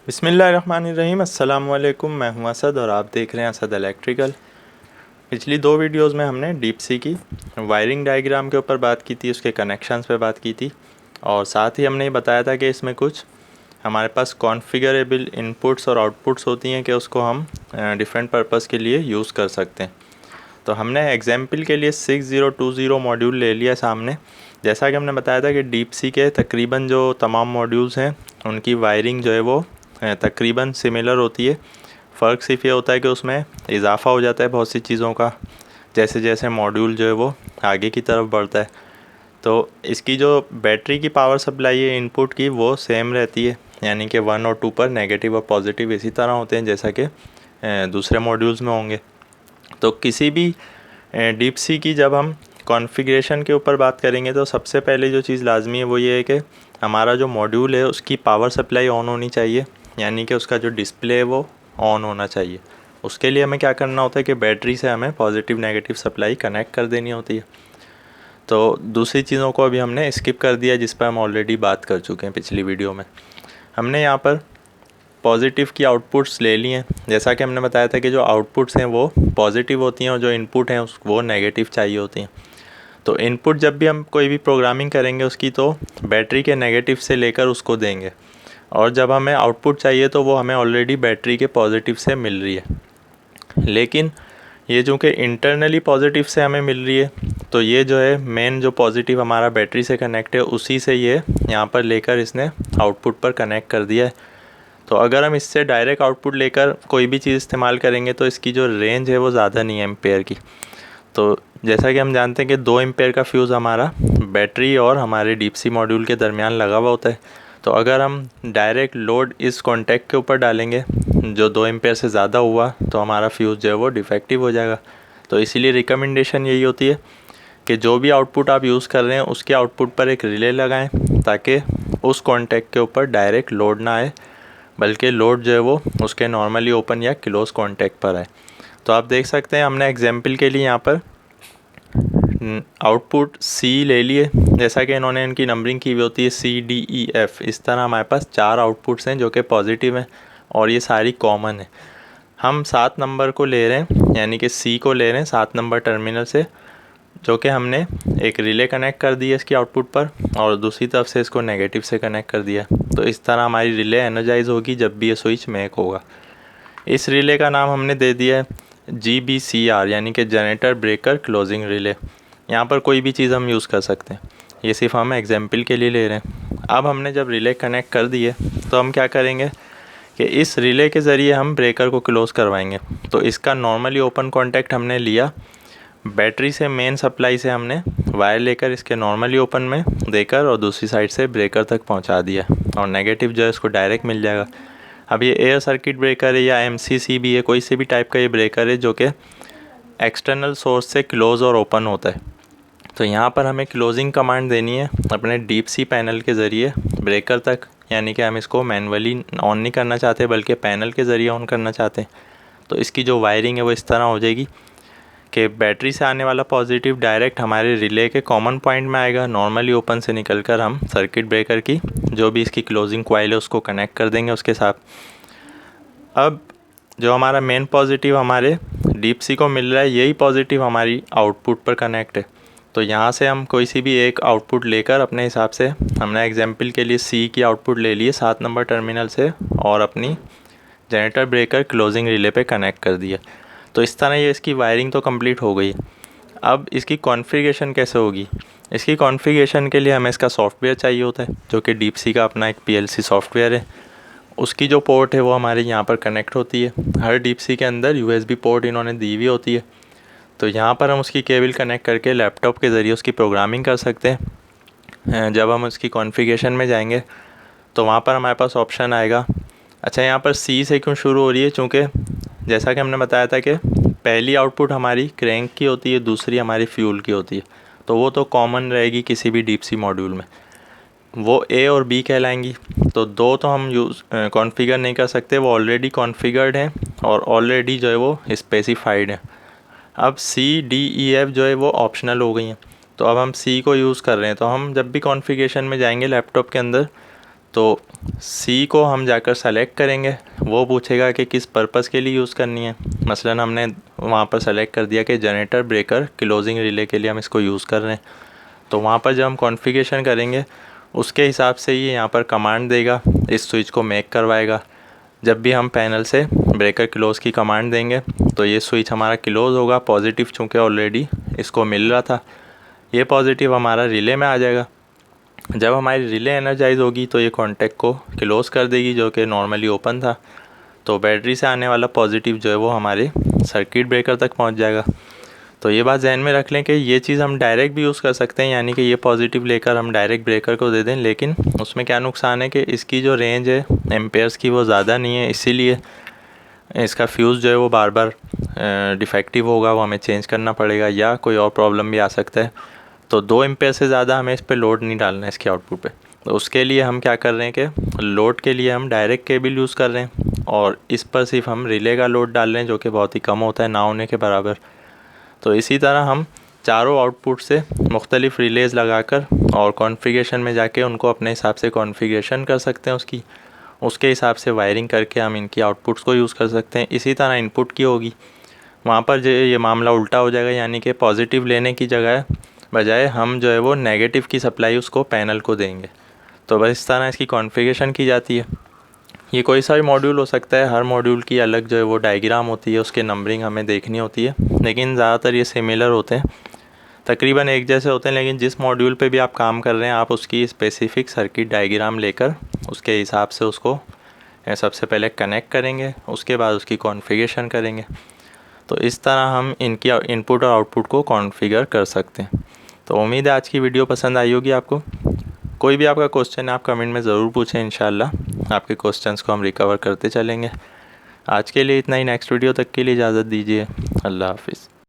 बिस्मिल्लाहिर्रहमानिर्रहीम। अस्सलाम वालेकुम। मैं हूं असद और आप देख रहे हैं असद इलेक्ट्रिकल। पिछली दो वीडियोस में हमने डीप सी की वायरिंग डायग्राम के ऊपर बात की थी, उसके कनेक्शंस पे बात की थी और साथ ही हमने ये बताया था कि इसमें कुछ हमारे पास कॉन्फ़िगरेबल इनपुट्स और आउटपुट्स होती हैं कि उसको हम डिफरेंट पर्पस के लिए यूज़ कर सकते हैं। तो हमने एग्जाम्पल के लिए 6020 मॉड्यूल ले लिया सामने। जैसा कि हमने बताया था कि डीप सी के तकरीबन जो तमाम मॉड्यूल्स हैं उनकी वायरिंग जो है वो तकरीबन सिमिलर होती है। फ़र्क सिर्फ ये होता है कि उसमें इजाफ़ा हो जाता है बहुत सी चीज़ों का, जैसे जैसे मॉड्यूल जो है वो आगे की तरफ बढ़ता है। तो इसकी जो बैटरी की पावर सप्लाई है इनपुट की वो सेम रहती है, यानी कि 1 और 2 पर नेगेटिव और पॉजिटिव इसी तरह होते हैं जैसा कि दूसरे मॉड्यूल्स में होंगे। तो किसी भी डीप सी की जब हम कॉन्फ़िगरेशन के ऊपर बात करेंगे तो सबसे पहले जो चीज़ लाजमी है वो ये है कि हमारा जो मॉड्यूल है उसकी पावर सप्लाई ऑन होनी चाहिए, यानी कि उसका जो डिस्प्ले है वो ऑन होना चाहिए। उसके लिए हमें क्या करना होता है कि बैटरी से हमें पॉजिटिव नेगेटिव सप्लाई कनेक्ट कर देनी होती है। तो दूसरी चीज़ों को अभी हमने स्किप कर दिया जिस पर हम ऑलरेडी बात कर चुके हैं पिछली वीडियो में। हमने यहाँ पर पॉजिटिव की आउटपुट्स ले लिए हैं। जैसा कि हमने बताया था कि जो आउटपुट्स हैं वो पॉजिटिव होती हैं और जो इनपुट हैं वो नेगेटिव चाहिए होती हैं। तो इनपुट जब भी हम कोई भी प्रोग्रामिंग करेंगे उसकी तो बैटरी के नेगेटिव से लेकर उसको देंगे, और जब हमें आउटपुट चाहिए तो वो हमें ऑलरेडी बैटरी के पॉजिटिव से मिल रही है। लेकिन ये जो कि इंटरनली पॉजिटिव से हमें मिल रही है, तो ये जो है मेन जो पॉजिटिव हमारा बैटरी से कनेक्ट है उसी से ये यहाँ पर लेकर इसने आउटपुट पर कनेक्ट कर दिया है। तो अगर हम इससे डायरेक्ट आउटपुट लेकर कोई भी चीज़ इस्तेमाल करेंगे तो इसकी जो रेंज है वो ज़्यादा नहीं है एम्पेयर की। तो जैसा कि हम जानते हैं कि 2 एम्पेयर का फ्यूज़ हमारा बैटरी और हमारे डीप सी मॉड्यूल के दरमियान लगा हुआ होता है। तो अगर हम डायरेक्ट लोड इस कॉन्टैक्ट के ऊपर डालेंगे जो 2 एम्पेयर से ज़्यादा हुआ तो हमारा फ्यूज़ जो है वो डिफेक्टिव हो जाएगा। तो इसीलिए रिकमेंडेशन यही होती है कि जो भी आउटपुट आप यूज़ कर रहे हैं उसके आउटपुट पर एक रिले लगाएं ताकि उस कॉन्टैक्ट के ऊपर डायरेक्ट लोड ना आए, बल्कि लोड जो है वो उसके नॉर्मली ओपन या क्लोज़ कॉन्टैक्ट पर आए। तो आप देख सकते हैं हमने एग्जाम्पल के लिए यहाँ पर आउटपुट सी ले लिए। जैसा कि इन्होंने इनकी नंबरिंग की हुई होती है CDEF, इस तरह हमारे पास 4 आउटपुट्स हैं जो कि पॉजिटिव हैं और ये सारी कॉमन है। हम 7 नंबर को ले रहे हैं, यानी कि सी को ले रहे हैं 7 नंबर टर्मिनल से, जो कि हमने एक रिले कनेक्ट कर दी है इसकी आउटपुट पर और दूसरी तरफ से इसको नेगेटिव से कनेक्ट कर दिया। तो इस तरह हमारी रिले एनर्जाइज होगी जब भी ये स्विच मैक होगा। इस रिले का नाम हमने दे दिया है GBCR, यानी कि जनरेटर ब्रेकर क्लोजिंग रिले। यहाँ पर कोई भी चीज़ हम यूज़ कर सकते हैं, ये सिर्फ हम एग्जाम्पल के लिए ले रहे हैं। अब हमने जब रिले कनेक्ट कर दिए तो हम क्या करेंगे कि इस रिले के ज़रिए हम ब्रेकर को क्लोज़ करवाएंगे। तो इसका नॉर्मली ओपन कॉन्टैक्ट हमने लिया, बैटरी से मेन सप्लाई से हमने वायर लेकर इसके नॉर्मली ओपन में देकर और दूसरी साइड से ब्रेकर तक पहुंचा दिया और नेगेटिव जो है इसको डायरेक्ट मिल जाएगा। अब ये एयर सर्किट ब्रेकर है या MCC भी है, कोई से भी टाइप का ये ब्रेकर है जो कि एक्सटर्नल सोर्स से क्लोज़ और ओपन होता है। तो यहाँ पर हमें क्लोजिंग कमांड देनी है अपने डीप सी पैनल के ज़रिए ब्रेकर तक, यानी कि हम इसको मैनुअली ऑन नहीं करना चाहते बल्कि पैनल के ज़रिए ऑन करना चाहते हैं। तो इसकी जो वायरिंग है वो इस तरह हो जाएगी कि बैटरी से आने वाला पॉजिटिव डायरेक्ट हमारे रिले के कॉमन पॉइंट में आएगा, नॉर्मली ओपन से निकलकर हम सर्किट ब्रेकर की जो भी इसकी क्लोजिंग कॉइल है उसको कनेक्ट कर देंगे उसके साथ। अब जो हमारा मेन पॉजिटिव हमारे डीप सी को मिल रहा है यही पॉजिटिव हमारी आउटपुट पर कनेक्ट है। तो यहाँ से हम कोई सी भी एक आउटपुट लेकर अपने हिसाब से, हमने एग्जांपल के लिए सी की आउटपुट ले लिए 7 नंबर टर्मिनल से और अपनी जनरेटर ब्रेकर क्लोजिंग रिले पे कनेक्ट कर दिया। तो इस तरह ये इसकी वायरिंग तो कंप्लीट हो गई। अब इसकी कॉन्फ़िगरेशन कैसे होगी? इसकी कॉन्फ़िगरेशन के लिए हमें इसका सॉफ्टवेयर चाहिए होता है जो कि डीप सी का अपना एक PLC सॉफ्टवेयर है। उसकी जो पोर्ट है वो हमारे यहाँ पर कनेक्ट होती है। हर डीप सी के अंदर USB पोर्ट इन्होंने दी हुई होती है। तो यहाँ पर हम उसकी केबल कनेक्ट करके लैपटॉप के ज़रिए उसकी प्रोग्रामिंग कर सकते हैं। जब हम उसकी कॉन्फ़िगरेशन में जाएंगे तो वहाँ पर हमारे पास ऑप्शन आएगा। अच्छा, यहाँ पर C से क्यों शुरू हो रही है? चूँकि जैसा कि हमने बताया था कि पहली आउटपुट हमारी क्रैंक की होती है, दूसरी हमारी फ्यूल की होती है। तो वो तो कॉमन रहेगी किसी भी डीप सी मॉड्यूल में, वो A और B कहलाएंगी। तो दो तो हम कॉन्फ़िगर नहीं कर सकते, वो ऑलरेडी कॉन्फ़िगर्ड हैं और ऑलरेडी जो है वो स्पेसिफाइड है। अब CDEF जो है वो ऑप्शनल हो गई हैं। तो अब हम C को यूज़ कर रहे हैं। तो हम जब भी कॉन्फ़िगरेशन में जाएंगे लैपटॉप के अंदर तो सी को हम जाकर सेलेक्ट करेंगे, वो पूछेगा कि किस पर्पस के लिए यूज़ करनी है। मसलन हमने वहाँ पर सेलेक्ट कर दिया कि जनरेटर ब्रेकर क्लोजिंग रिले के लिए हम इसको यूज़ कर रहे हैं। तो वहाँ पर जब हम कॉन्फ़िगरेशन करेंगे उसके हिसाब से ये यहाँ पर कमांड देगा, इस स्विच को मेक करवाएगा। जब भी हम पैनल से ब्रेकर क्लोज़ की कमांड देंगे तो ये स्विच हमारा क्लोज़ होगा। पॉजिटिव चूँकि ऑलरेडी इसको मिल रहा था, ये पॉजिटिव हमारा रिले में आ जाएगा। जब हमारी रिले एनर्जाइज होगी तो ये कॉन्टैक्ट को क्लोज़ कर देगी जो कि नॉर्मली ओपन था। तो बैटरी से आने वाला पॉजिटिव जो है वो हमारे सर्किट ब्रेकर तक पहुंच जाएगा। तो ये बात जहन में रख लें कि ये चीज़ हम डायरेक्ट भी यूज़ कर सकते हैं, यानी कि ये पॉजिटिव लेकर हम डायरेक्ट ब्रेकर को दे दें, लेकिन उसमें क्या नुकसान है कि इसकी जो रेंज है एम्पेयर्स की वो ज़्यादा नहीं है, इसीलिए इसका फ्यूज़ जो है वो बार बार डिफेक्टिव होगा, वो हमें चेंज करना पड़ेगा या कोई और प्रॉब्लम भी आ सकता है। तो 2 एम्पेयर से ज़्यादा हमें इस पर लोड नहीं डालना है इसके आउटपुट पे। तो उसके लिए हम क्या कर रहे हैं कि लोड के लिए हम डायरेक्ट केबल यूज़ कर रहे हैं और इस पर सिर्फ हम रिले का लोड डाल रहे हैं जो कि बहुत ही कम होता है, ना होने के बराबर। तो इसी तरह हम चारों आउटपुट से मुख्तलिफ रिलेज़ लगाकर और कॉन्फ़िगरेशन में जाके उनको अपने हिसाब से कॉन्फ़िगरेशन कर सकते हैं उसके हिसाब से वायरिंग करके हम इनकी आउटपुट्स को यूज़ कर सकते हैं। इसी तरह इनपुट की होगी, वहाँ पर जो ये मामला उल्टा हो जाएगा, यानी कि पॉजिटिव लेने की बजाय हम जो है वो नेगेटिव की सप्लाई उसको पैनल को देंगे। तो बस इस तरह इसकी कॉन्फ़िगरेशन की जाती है। ये कोई सा भी मॉड्यूल हो सकता है, हर मॉड्यूल की अलग जो है वो डायग्राम होती है, उसके नंबरिंग हमें देखनी होती है, लेकिन ज़्यादातर ये सिमिलर होते हैं, तकरीबन एक जैसे होते हैं। लेकिन जिस मॉड्यूल पे भी आप काम कर रहे हैं आप उसकी स्पेसिफ़िक सर्किट डायग्राम लेकर उसके हिसाब से उसको सबसे पहले कनेक्ट करेंगे, उसके बाद उसकी कॉन्फ़िगरेशन करेंगे। तो इस तरह हम इनकी इनपुट और आउटपुट को कॉन्फ़िगर कर सकते हैं। तो उम्मीद है आज की वीडियो पसंद आई होगी आपको। कोई भी आपका क्वेश्चन है आप कमेंट में ज़रूर पूछें, इंशाल्लाह आपके क्वेश्चंस को हम रिकवर करते चलेंगे। आज के लिए इतना ही, नेक्स्ट वीडियो तक के लिए इजाज़त दीजिए। अल्लाह हाफिज़।